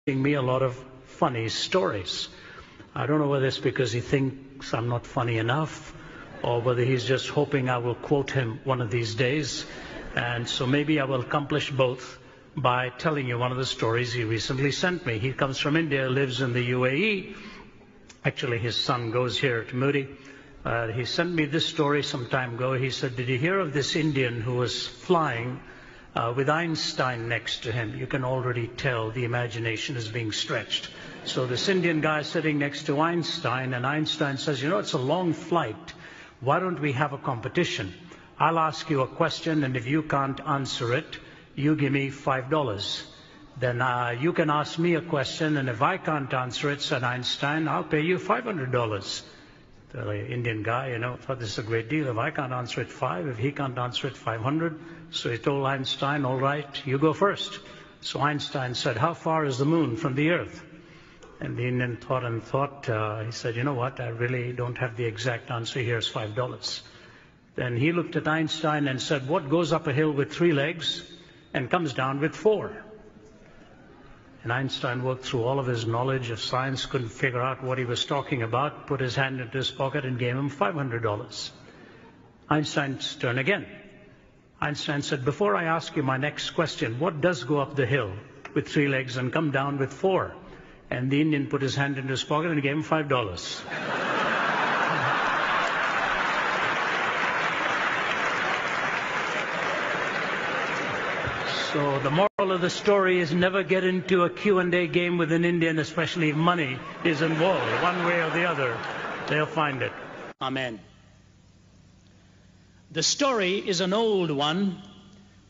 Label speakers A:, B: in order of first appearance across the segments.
A: me a lot of funny stories. I don't know whether it's because he thinks I'm not funny enough or whether he's just hoping I will quote him one of these days. And so maybe I will accomplish both by telling you one of the stories he recently sent me. He comes from India, lives in the UAE. Actually, his son goes here to Moody. He sent me this story some time ago. He said, "Did you hear of this Indian who was flying with Einstein next to him?" You can already tell the imagination is being stretched. So this Indian guy is sitting next to Einstein, and Einstein says, "You know, it's a long flight. Why don't we have a competition? I'll ask you a question, and if you can't answer it, you give me $5. Then you can ask me a question, and if I can't answer it," said Einstein, "I'll pay you $500. The Indian guy, thought this is a great deal. If I can't answer it, 5. If he can't answer it, 500. So he told Einstein, "All right, you go first." So Einstein said, "How far is the moon from the earth?" And the Indian thought and thought. He said, "You know what? I really don't have the exact answer. Here's $5. Then he looked at Einstein and said, "What goes up a hill with 3 legs and comes down with 4? And Einstein worked through all of his knowledge of science, couldn't figure out what he was talking about, put his hand into his pocket and gave him $500. Einstein's turn again. Einstein said, "Before I ask you my next question, what does go up the hill with 3 legs and come down with 4? And the Indian put his hand into his pocket and gave him $5. So the moral of the story is never get into a Q&A game with an Indian, especially if money is involved. One way or the other, they'll find it.
B: Amen. The story is an old one,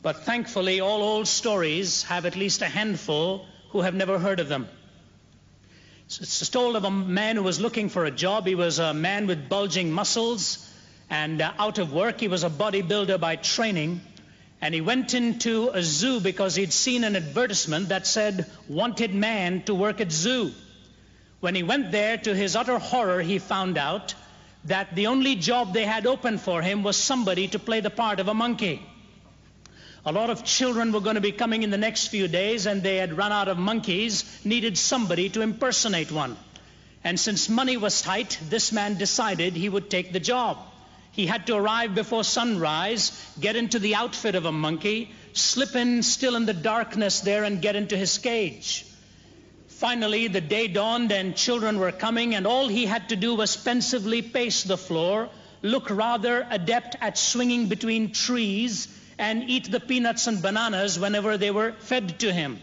B: but thankfully all old stories have at least a handful who have never heard of them. It's told of a man who was looking for a job. He was a man with bulging muscles and out of work. He was a bodybuilder by training. And he went into a zoo because he'd seen an advertisement that said, "Wanted man to work at zoo." When he went there, to his utter horror, he found out that the only job they had open for him was somebody to play the part of a monkey. A lot of children were going to be coming in the next few days, and they had run out of monkeys, needed somebody to impersonate one. And since money was tight, this man decided he would take the job. He had to arrive before sunrise, get into the outfit of a monkey, slip in still in the darkness there and get into his cage. Finally, the day dawned and children were coming, and all he had to do was pensively pace the floor, look rather adept at swinging between trees, and eat the peanuts and bananas whenever they were fed to him.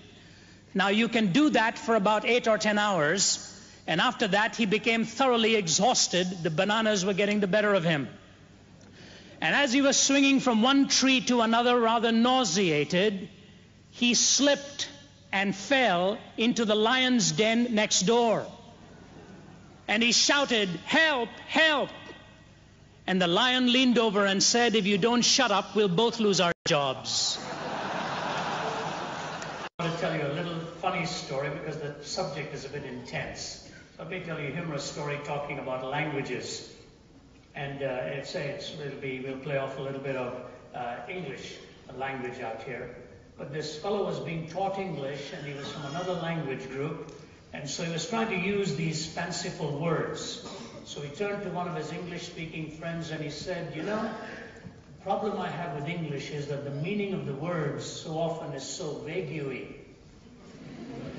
B: Now you can do that for about 8 or 10 hours, and after that he became thoroughly exhausted. The bananas were getting the better of him. And as he was swinging from one tree to another, rather nauseated, he slipped and fell into the lion's den next door. And he shouted, "Help! Help!" And the lion leaned over and said, "If you don't shut up, we'll both lose our jobs."
A: I want to tell you a little funny story because the subject is a bit intense. So let me tell you a humorous story talking about languages. And we'll play off a little bit of English language out here. But this fellow was being taught English, and he was from another language group, and so he was trying to use these fanciful words. So he turned to one of his English-speaking friends and he said, "You know, the problem I have with English is that the meaning of the words so often is so vague-y."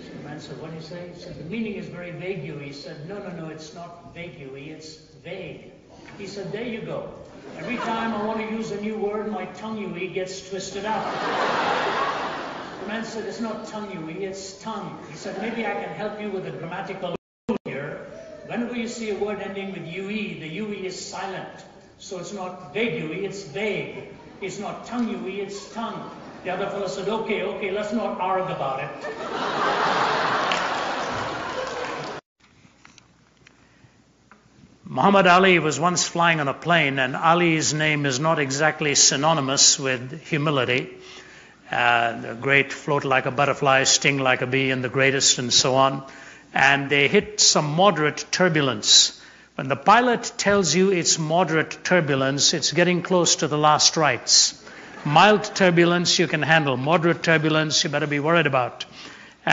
A: So the man said, "What do you say?" He said, "The meaning is very vague-y." He said, No, it's not vague-y, it's vague." He said, "There you go. Every time I want to use a new word, my tongue-y gets twisted out." The man said, "It's not tongue-y, it's tongue." He said, "Maybe I can help you with a grammatical rule here. Whenever you see a word ending with UE, the UE is silent. So it's not vague-y, it's vague. It's not tongue-y, it's tongue." The other fellow said, Okay, let's not argue about it."
B: Muhammad Ali was once flying on a plane, and Ali's name is not exactly synonymous with humility. The great, float like a butterfly, sting like a bee, and the greatest, and so on. And they hit some moderate turbulence. When the pilot tells you it's moderate turbulence, it's getting close to the last rites. Mild turbulence you can handle. Moderate turbulence you better be worried about.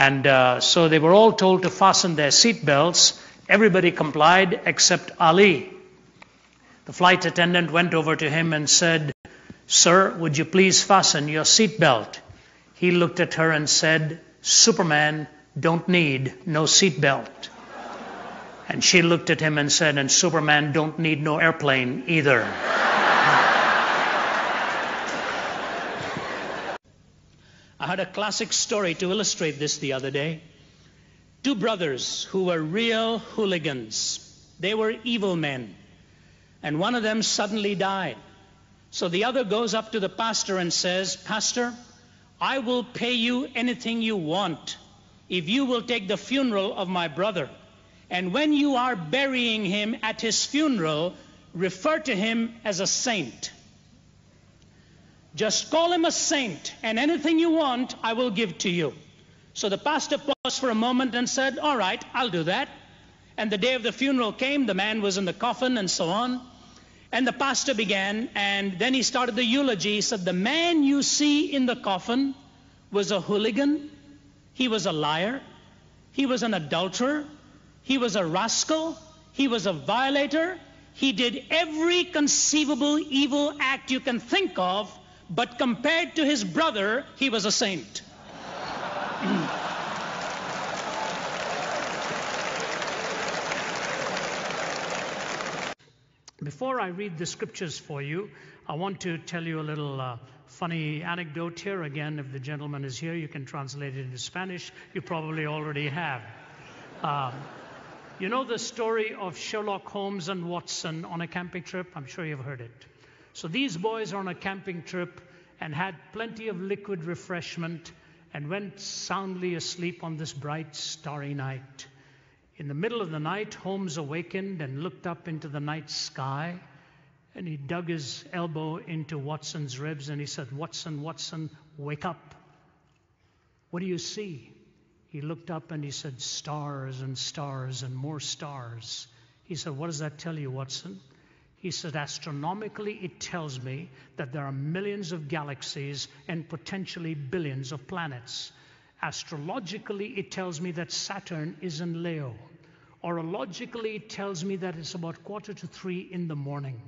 B: And so they were all told to fasten their seat belts. Everybody complied except Ali. The flight attendant went over to him and said, "Sir, would you please fasten your seat belt?" He looked at her and said, "Superman don't need no seat belt." And she looked at him and said, "And Superman don't need no airplane either." I had a classic story to illustrate this the other day. Two brothers who were real hooligans. They were evil men. And one of them suddenly died. So the other goes up to the pastor and says, "Pastor, I will pay you anything you want if you will take the funeral of my brother. And when you are burying him at his funeral, refer to him as a saint. Just call him a saint, and anything you want, I will give to you." So the pastor paused for a moment and said, "All right, I'll do that." And the day of the funeral came, the man was in the coffin and so on. And the pastor began, and then he started the eulogy. He said, "The man you see in the coffin was a hooligan. He was a liar. He was an adulterer. He was a rascal. He was a violator. He did every conceivable evil act you can think of, but compared to his brother, he was a saint." Before I read the scriptures for you, I want to tell you a little funny anecdote here. Again, if the gentleman is here, you can translate it into Spanish. You probably already have. You know the story of Sherlock Holmes and Watson on a camping trip? I'm sure you've heard it. So these boys are on a camping trip and had plenty of liquid refreshment and went soundly asleep on this bright, starry night. In the middle of the night, Holmes awakened and looked up into the night sky, and he dug his elbow into Watson's ribs and he said, "Watson, Watson, wake up. What do you see?" He looked up and he said, "Stars and stars and more stars." He said, "What does that tell you, Watson?" He said, "Astronomically, it tells me that there are millions of galaxies and potentially billions of planets. Astrologically, it tells me that Saturn is in Leo. Orologically, it tells me that it's about 2:45 in the morning.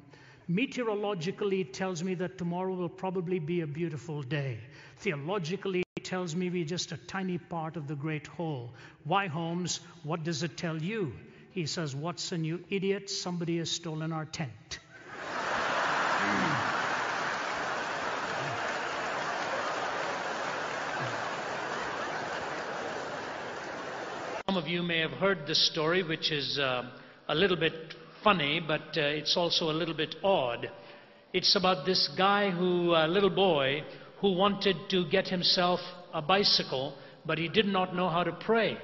B: Meteorologically, it tells me that tomorrow will probably be a beautiful day. Theologically, it tells me we're just a tiny part of the great whole. Why, Holmes, what does it tell you?" He says, "Watson, you idiot, somebody has stolen our tent." Some of you may have heard this story, which is a little bit funny, but it's also a little bit odd. It's about this guy little boy, who wanted to get himself a bicycle, but he did not know how to pray.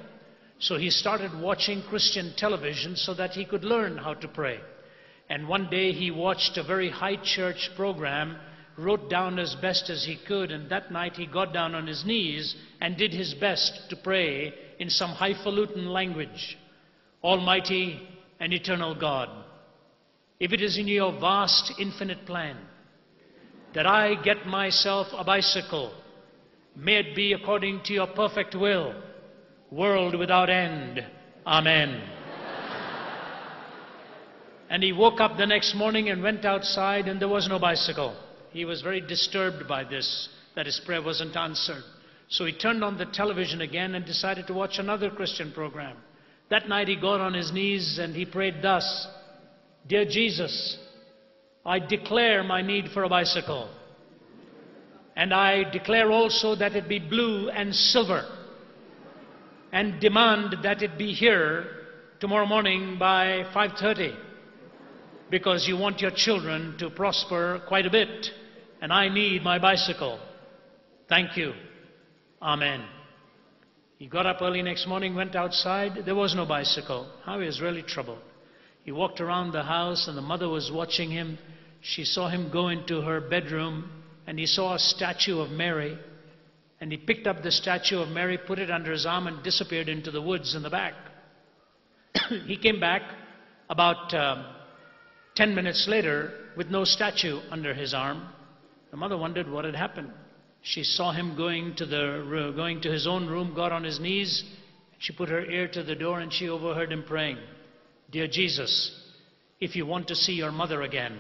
B: So he started watching Christian television so that he could learn how to pray. And one day he watched a very high church program, wrote down as best as he could, and that night he got down on his knees and did his best to pray in some highfalutin language. "Almighty and eternal God, if it is in your vast infinite plan that I get myself a bicycle, may it be according to your perfect will, world without end. Amen." And he woke up the next morning and went outside, and there was no bicycle. He was very disturbed by this, that his prayer wasn't answered. So he turned on the television again and decided to watch another Christian program. That night he got on his knees and he prayed thus: "Dear Jesus, I declare my need for a bicycle. And I declare also that it be blue and silver, and demand that it be here tomorrow morning by 5:30, because you want your children to prosper quite a bit, and I need my bicycle. Thank you. Amen." He got up early next morning, went outside. There was no bicycle. Now he was really troubled. He walked around the house, and the mother was watching him. She saw him go into her bedroom, and he saw a statue of Mary. And he picked up the statue of Mary, put it under his arm, and disappeared into the woods in the back. He came back about 10 minutes later with no statue under his arm. The mother wondered what had happened. She saw him going to his own room, got on his knees. She put her ear to the door and she overheard him praying, "Dear Jesus, if you want to see your mother again."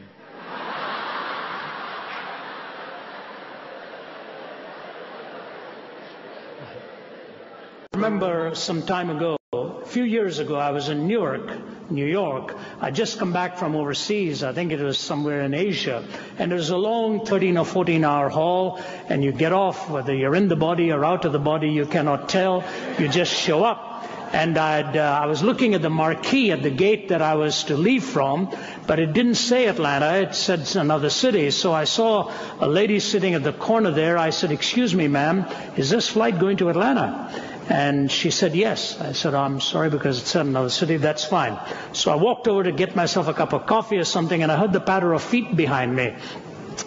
B: I remember some time ago, a few years ago, I was in Newark, New York. I'd just come back from overseas. I think it was somewhere in Asia. And it was a long 13 or 14-hour haul. And you get off, whether you're in the body or out of the body, you cannot tell. You just show up. And I was looking at the marquee at the gate that I was to leave from, but it didn't say Atlanta. It said another city. So I saw a lady sitting at the corner there. I said, "Excuse me, ma'am, is this flight going to Atlanta?" And she said, "Yes." I said, "I'm sorry, because it said another city." "That's fine." So I walked over to get myself a cup of coffee or something, and I heard the patter of feet behind me.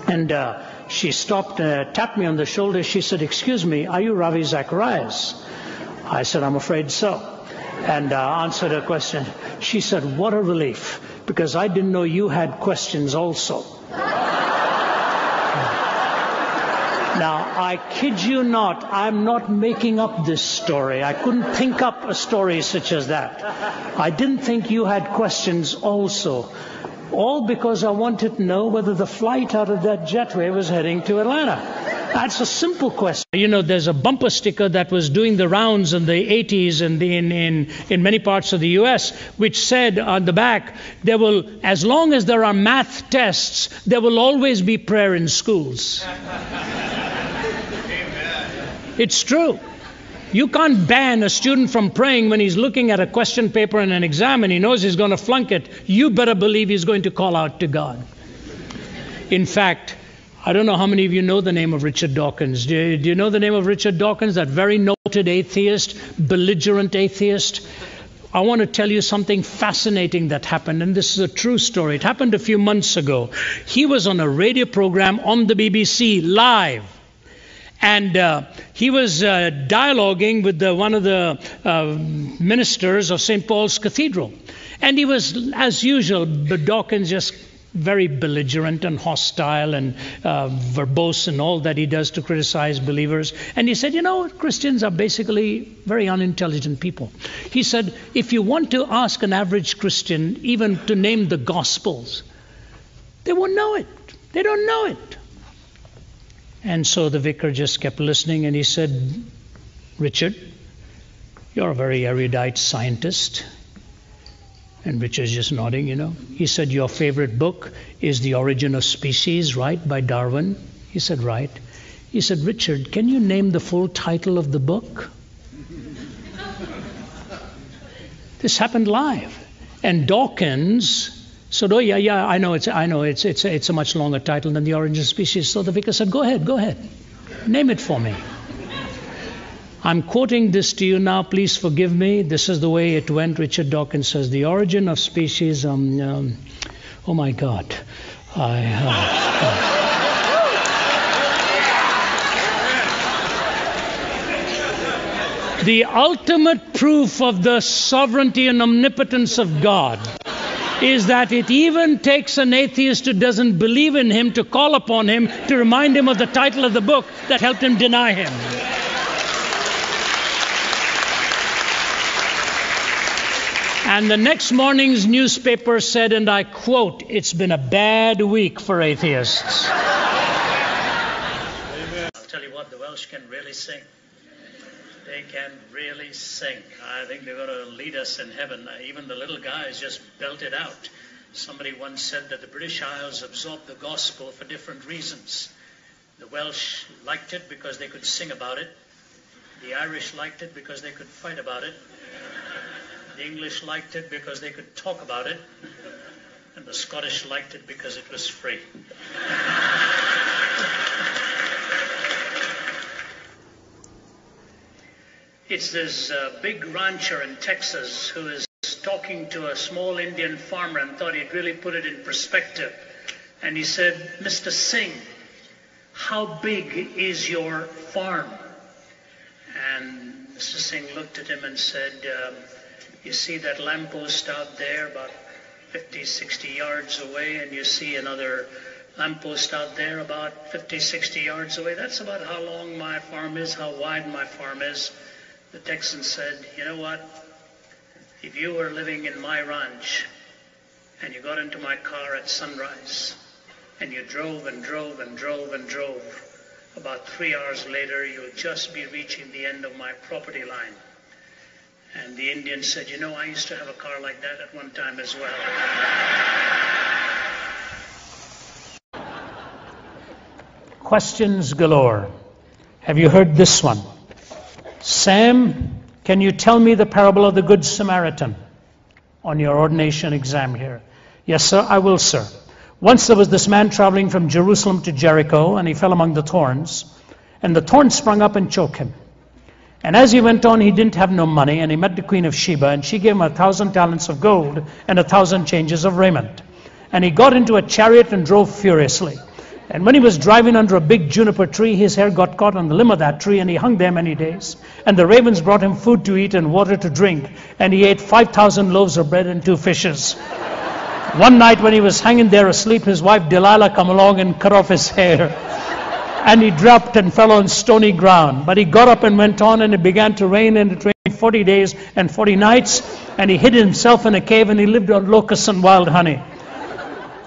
B: And she stopped, tapped me on the shoulder. She said, "Excuse me, are you Ravi Zacharias?" I said, "I'm afraid so." And answered her question. She said, "What a relief, because I didn't know you had questions also." Now, I kid you not, I'm not making up this story. I couldn't think up a story such as that. I didn't think you had questions also. All because I wanted to know whether the flight out of that jetway was heading to Atlanta. That's a simple question. You know, there's a bumper sticker that was doing the rounds in the 80s and in many parts of the U.S., which said on the back, as long as there are math tests, there will always be prayer in schools. It's true. You can't ban a student from praying when he's looking at a question paper in an exam and he knows he's going to flunk it. You better believe he's going to call out to God. In fact, I don't know how many of you know the name of Richard Dawkins. Do you know the name of Richard Dawkins, that very noted atheist, belligerent atheist? I want to tell you something fascinating that happened, and this is a true story. It happened a few months ago. He was on a radio program on the BBC, live. And he was dialoguing with one of the ministers of St. Paul's Cathedral. And he was, as usual, Dawkins just very belligerent and hostile and verbose in all that he does to criticize believers. And he said, Christians are basically very unintelligent people. He said, if you want to ask an average Christian even to name the Gospels, they won't know it. They don't know it. And so the vicar just kept listening, and he said, "Richard, you're a very erudite scientist." And Richard's just nodding, He said, "Your favorite book is The Origin of Species, right, by Darwin?" He said, "Right." He said, "Richard, can you name the full title of the book?" This happened live. And Dawkins said, "Oh, yeah, I know. It's a much longer title than The Origin of Species." So the vicar said, Go ahead. Name it for me." I'm quoting this to you now. Please forgive me. This is the way it went. Richard Dawkins says, "The Origin of Species." Oh my God. The ultimate proof of the sovereignty and omnipotence of God is that it even takes an atheist who doesn't believe in him to call upon him to remind him of the title of the book that helped him deny him. And the next morning's newspaper said, and I quote, "It's been a bad week for atheists." I'll tell you what, the Welsh can really sing. They can really sing. I think they're going to lead us in heaven. Even the little guys just belt it out. Somebody once said that the British Isles absorbed the gospel for different reasons. The Welsh liked it because they could sing about it. The Irish liked it because they could fight about it. The English liked it because they could talk about it. And the Scottish liked it because it was free. It's this big rancher in Texas who is talking to a small Indian farmer and thought he'd really put it in perspective. And he said, "Mr. Singh, how big is your farm?" And Mr. Singh looked at him and said, "You see that lamppost out there about 50, 60 yards away, and you see another
A: lamppost out there about 50, 60 yards away. That's about how long my farm is, how wide my farm is. The Texan said, you know what? If you were living in my ranch and you got into my car at sunrise and you drove and drove and drove and drove, about 3 hours later, you'll just be reaching the end of my property line. And the Indian said, you know, I used to have a car like that at one time as well.
B: Questions galore. Have you heard this one? Sam, can you tell me the parable of the Good Samaritan on your ordination exam here? Yes, sir, I will, sir. Once there was this man traveling from Jerusalem to Jericho, and he fell among the thorns, and the thorns sprung up and choked him. And as he went on, he didn't have no money, and he met the Queen of Sheba, and she gave him 1,000 talents of gold and 1,000 changes of raiment. And he got into a chariot and drove furiously. And when he was driving under a big juniper tree, his hair got caught on the limb of that tree, and he hung there many days. And the ravens brought him food to eat and water to drink, and he ate 5,000 loaves of bread and 2 fishes. One night when he was hanging there asleep, his wife Delilah come along and cut off his hair. And he dropped and fell on stony ground. But he got up and went on, and it began to rain, and it rained 40 days and 40 nights. And he hid himself in a cave, and he lived on locusts and wild honey.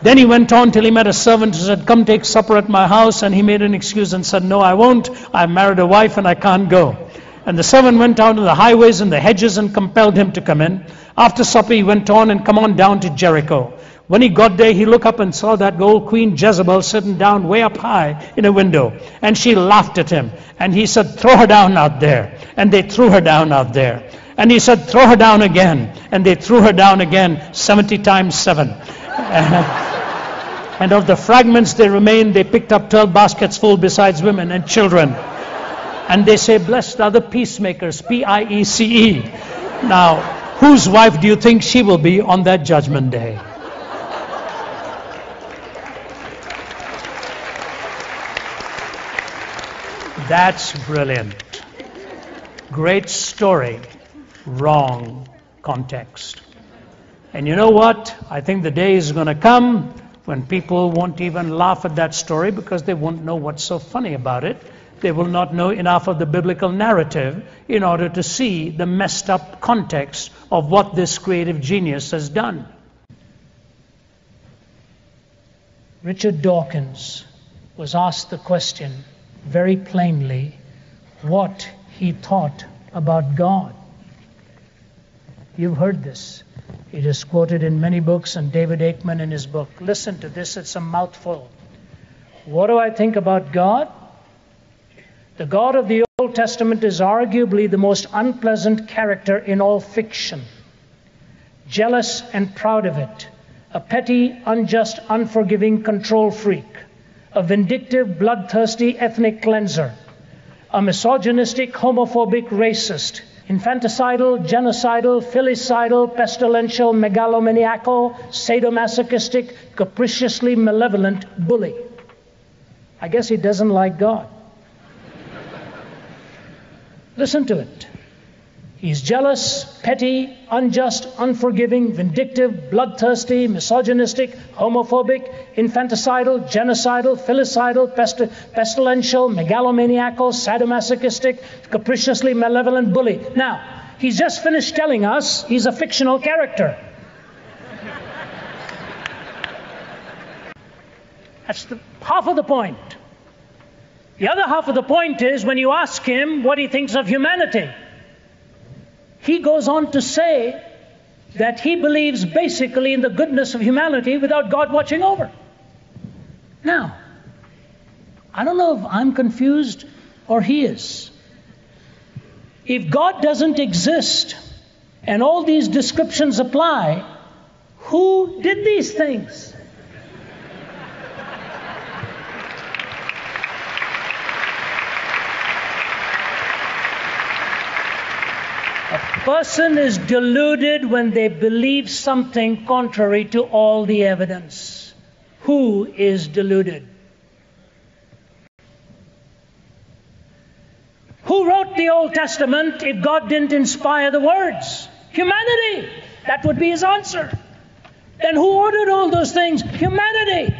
B: Then he went on till he met a servant who said, come take supper at my house. And he made an excuse and said, no, I won't. I've married a wife and I can't go. And the servant went out to the highways and the hedges and compelled him to come in. After supper he went on and come on down to Jericho. When he got there, he looked up and saw that old Queen Jezebel sitting down way up high in a window. And she laughed at him. And he said, throw her down out there. And they threw her down out there. And he said, throw her down again. And they threw her down again 70 times 7. And of the fragments they remained, they picked up 12 baskets full besides women and children. And they say, blessed are the peacemakers, P-I-E-C-E. Now, whose wife do you think she will be on that judgment day? That's brilliant. Great story, wrong context. And you know what? I think the day is going to come when people won't even laugh at that story because they won't know what's so funny about it. They will not know enough of the biblical narrative in order to see the messed up context of what this creative genius has done. Richard Dawkins was asked the question very plainly what he thought about God. You've heard this. It is quoted in many books, and David Aikman in his book. Listen to this, it's a mouthful. What do I think about God? The God of the Old Testament is arguably the most unpleasant character in all fiction. Jealous and proud of it. A petty, unjust, unforgiving control freak. A vindictive, bloodthirsty ethnic cleanser. A misogynistic, homophobic racist. Infanticidal, genocidal, filicidal, pestilential, megalomaniacal, sadomasochistic, capriciously malevolent bully. I guess he doesn't like God. Listen to it. He's jealous, petty, unjust, unforgiving, vindictive, bloodthirsty, misogynistic, homophobic, infanticidal, genocidal, filicidal, pestilential, megalomaniacal, sadomasochistic, capriciously malevolent bully. Now, he's just finished telling us he's a fictional character. That's half of the point. The other half of the point is when you ask him what he thinks of humanity. He goes on to say that he believes basically in the goodness of humanity without God watching over. Now, I don't know if I'm confused or he is. If God doesn't exist and all these descriptions apply, who did these things? A person is deluded when they believe something contrary to all the evidence. Who is deluded? Who wrote the Old Testament if God didn't inspire the words? Humanity. That would be his answer. Then who ordered all those things? Humanity.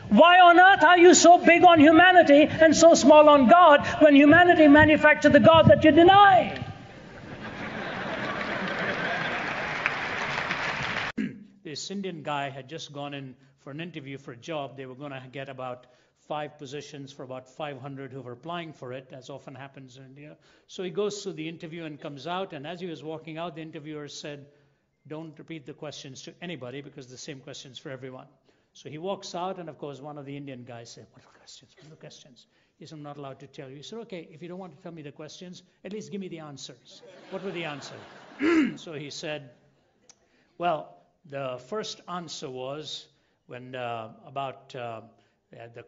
A: Why on earth are you so big on humanity and so small on God when humanity manufactured the God that you deny?
B: This Indian guy had just gone in for an interview for a job. They were going to get about 5 positions for about 500 who were applying for it, as often happens in India. So he goes through the interview and comes out, and as he was walking out, the interviewer said, don't repeat the questions to anybody because the same questions for everyone. So he walks out, and of course, one of the Indian guys said, what are the questions? What are the questions? He said, I'm not allowed to tell you. He said, okay, if you don't want to tell me the questions, at least give me the answers. What were the answers? So he said, well, the first answer was when the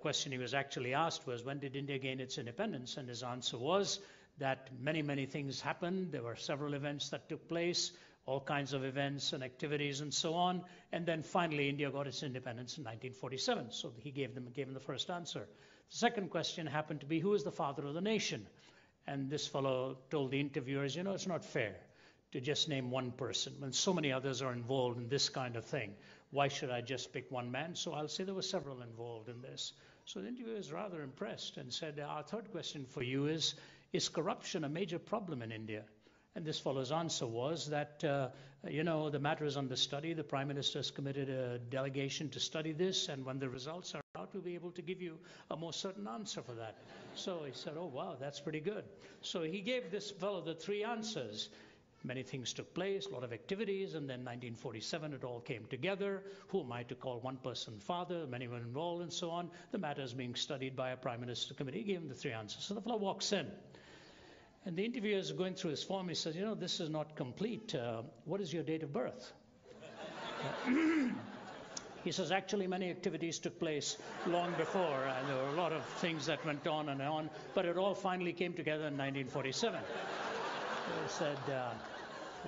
B: question he was actually asked was, when did India gain its independence? And his answer was that many, many things happened. There were several events that took place, all kinds of events and activities and so on. And then finally, India got its independence in 1947. So he gave him the first answer. The second question happened to be, who is the father of the nation? And this fellow told the interviewers, it's not fair to just name one person when so many others are involved in this kind of thing. Why should I just pick one man? So I'll say there were several involved in this. So the interviewer was rather impressed and said, our third question for you is corruption a major problem in India? And this fellow's answer was that, the matter is under study. The Prime Minister has committed a delegation to study this, and when the results are out, we'll be able to give you a more certain answer for that. So he said, oh, wow, that's pretty good. So he gave this fellow the 3 answers. Many things took place, a lot of activities, and then 1947 it all came together. Who am I to call one person father? Many were involved and so on. The matter is being studied by a Prime Minister committee. He gave him the 3 answers. So the fellow walks in. And the interviewer is going through his form. He says, this is not complete. What is your date of birth? He says, actually, many activities took place long before. And there were a lot of things that went on and on. But it all finally came together in 1947. He said,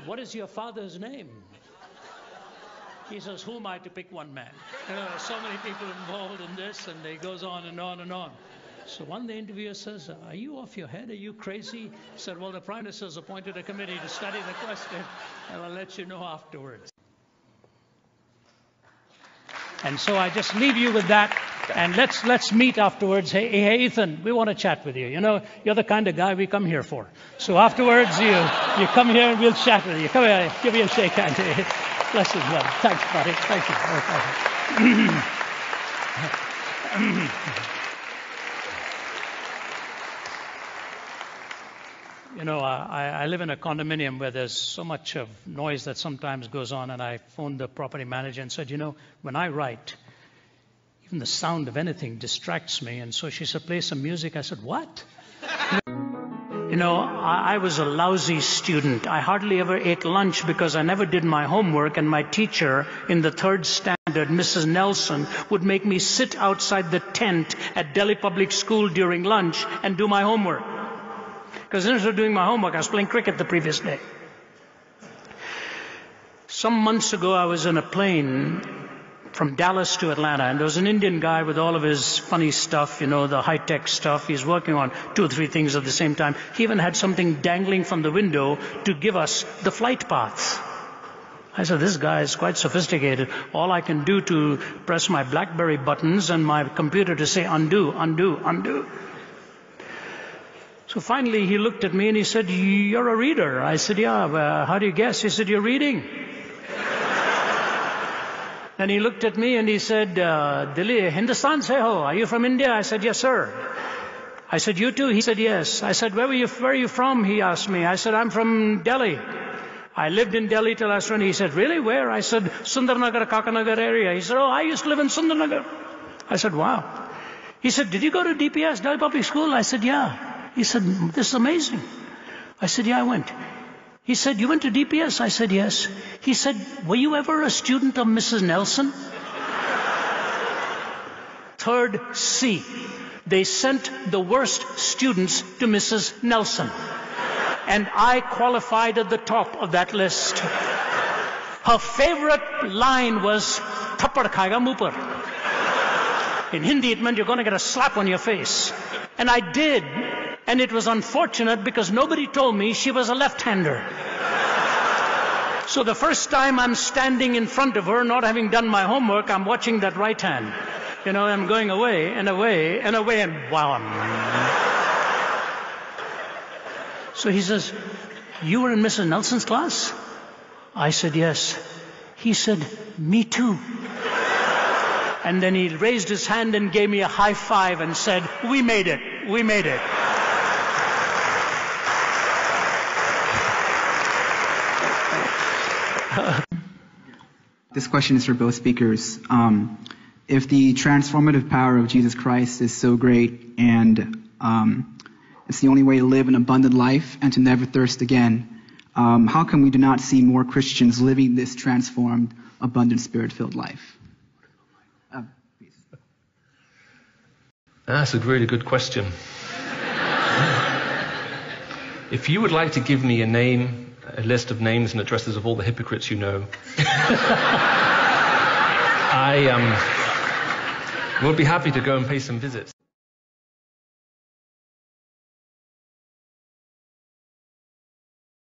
B: what is your father's name? He says, who am I to pick one man? So many people involved in this, and it goes on and on and on. So one the interviewer says, are you off your head? Are you crazy? He said, well, the Prime Minister has appointed a committee to study the question, and I'll let you know afterwards. And so I just leave you with that, and let's meet afterwards. Hey, Ethan, we want to chat with you. You're the kind of guy we come here for. So afterwards, you come here and we'll chat with you. Come here, give me a shake hand. Bless you, brother. Thanks, buddy. Thank you. I live in a condominium where there's so much of noise that sometimes goes on, and I phoned the property manager and said, when I write, even the sound of anything distracts me. And so she said, play some music. I said, what? I was a lousy student. I hardly ever ate lunch because I never did my homework, and my teacher in the 3rd standard, Mrs. Nelson, would make me sit outside the tent at Delhi Public School during lunch and do my homework. Because instead of doing my homework, I was playing cricket the previous day. Some months ago, I was in a plane from Dallas to Atlanta, and there was an Indian guy with all of his funny stuff, the high-tech stuff. He's working on 2 or 3 things at the same time. He even had something dangling from the window to give us the flight paths. I said, this guy is quite sophisticated. All I can do to press my BlackBerry buttons and my computer to say undo, undo, undo. So finally he looked at me and he said, you're a reader. I said, yeah, how do you guess? He said, you're reading. And he looked at me and he said, Delhi, Hindustan se ho? Are you from India? I said, yes, sir. I said, you too? He said, yes. I said, where are you from? He asked me. I said, I'm from Delhi. I lived in Delhi till I was 20. He said, really? Where? I said, Sundarnagar, Kakanagar area. He said, oh, I used to live in Sundarnagar. I said, wow. He said, did you go to DPS, Delhi Public School? I said, yeah. He said, this is amazing. I said, yeah, I went. He said, you went to DPS? I said, yes. He said, were you ever a student of Mrs. Nelson? 3rd C. They sent the worst students to Mrs. Nelson. And I qualified at the top of that list. Her favorite line was, Thappad khayega muh par. In Hindi, it meant you're going to get a slap on your face. And I did. And it was unfortunate because nobody told me she was a left-hander. So the first time I'm standing in front of her, not having done my homework, I'm watching that right hand.
A: You know, I'm going away and away and away and wow. So he says, you were in Mr. Nelson's class? I said, yes. He said, me too. And then he raised his hand and gave me a high five and said, we made it. We made it.
C: This question is for both speakers. If the transformative power of Jesus Christ is so great and it's the only way to live an abundant life and to never thirst again, how come we do not see more Christians living this transformed, abundant, spirit-filled life? Please.
D: That's a really good question. If you would like to give me a list of names and addresses of all the hypocrites you know, I would be happy to go and pay some visits.